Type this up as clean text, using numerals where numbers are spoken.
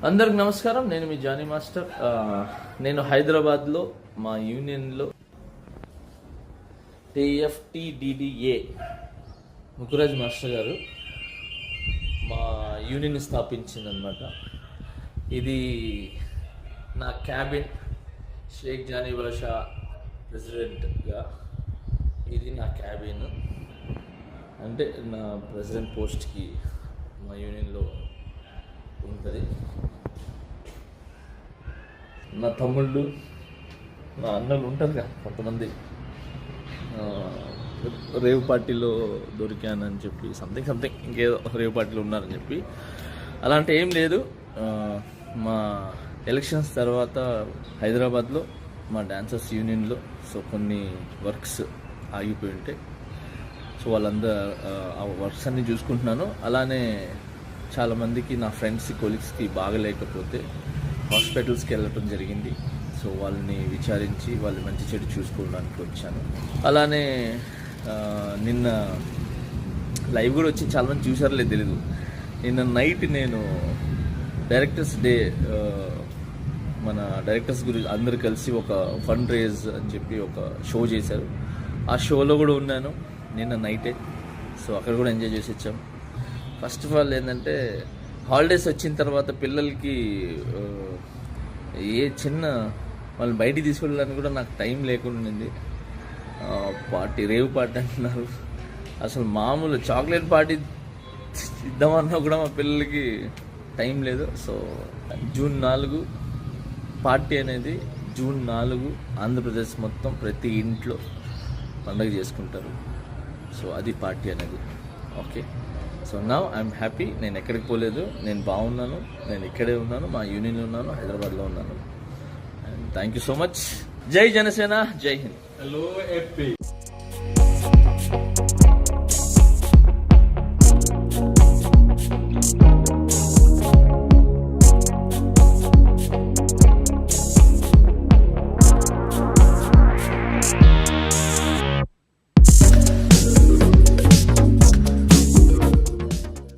అందరికి నమస్కారం. నేను మీ జానీ మాస్టర్. నేను హైదరాబాద్లో మా యూనియన్లో TFTDDA ముకురాజ్ మాస్టర్ గారు మా యూనియన్ స్థాపించిందనమాట. ఇది నా క్యాబిన్, షేక్ జానీ బాషా ప్రెసిడెంట్గా ఇది నా క్యాబిన్. అంటే నా ప్రెసిడెంట్ పోస్ట్కి మా యూనియన్లో ఉంటుంది. నా తమ్ముళ్ళు, నా అన్నలు ఉంటారు కదా కొంతమంది, రేవ్ పార్టీలో దొరికానని చెప్పి సంథింగ్ ఇంకేదో రేవ్ పార్టీలో ఉన్నారని చెప్పి అలాంటి ఏం లేదు. మా ఎలక్షన్స్ తర్వాత హైదరాబాద్లో మా డాన్సర్స్ యూనియన్లో కొన్ని వర్క్స్ ఆగిపోయి ఉంటాయి. సో వాళ్ళందరూ ఆ వర్క్స్ అన్నీ చూసుకుంటున్నాను. అలానే చాలామందికి నా ఫ్రెండ్స్, కొలీగ్స్కి బాగలేకపోతే హాస్పిటల్స్కి వెళ్ళటం జరిగింది. సో వాళ్ళని విచారించి వాళ్ళు మంచి చెడు చూసుకోవడానికి వచ్చాను. అలానే నిన్న లైవ్ కూడా వచ్చి చాలామంది చూసారో తెలీదు. నిన్న నైట్ నేను డైరెక్టర్స్ డే, మన డైరెక్టర్స్ గురించి అందరు కలిసి ఒక ఫండ్ రేజ్ అని చెప్పి ఒక షో చేశారు. ఆ షోలో కూడా ఉన్నాను నిన్న నైటే. సో అక్కడ కూడా ఎంజాయ్ చేసి వచ్చాం. ఫస్ట్ ఆఫ్ ఆల్ ఏంటంటే హాలిడేస్ వచ్చిన తర్వాత పిల్లలకి ఏ చిన్న వాళ్ళు బయటికి తీసుకెళ్ళడానికి కూడా నాకు టైం లేకుండా ఉంది. పార్టీ, రేవ్ పార్టీ అంటున్నారు. అసలు మామూలు చాక్లెట్ పార్టీ ఇద్దామన్నా కూడా మా పిల్లలకి టైం లేదు. సో జూన్ 4 పార్టీ అనేది, జూన్ 4 ఆంధ్రప్రదేశ్ మొత్తం ప్రతి ఇంట్లో పండుగ చేసుకుంటారు. సో అది పార్టీ అనేది. Okay, so now I'm happy. నేను ఎక్కడికి పోలేదు, నేను బాగున్నాను, నేను ఇక్కడే ఉన్నాను, మా యూనియన్లో ఉన్నాను, హైదరాబాద్లో ఉన్నాను. And thank you so much. జై జనసేన, జై హింద్. Hello, FP.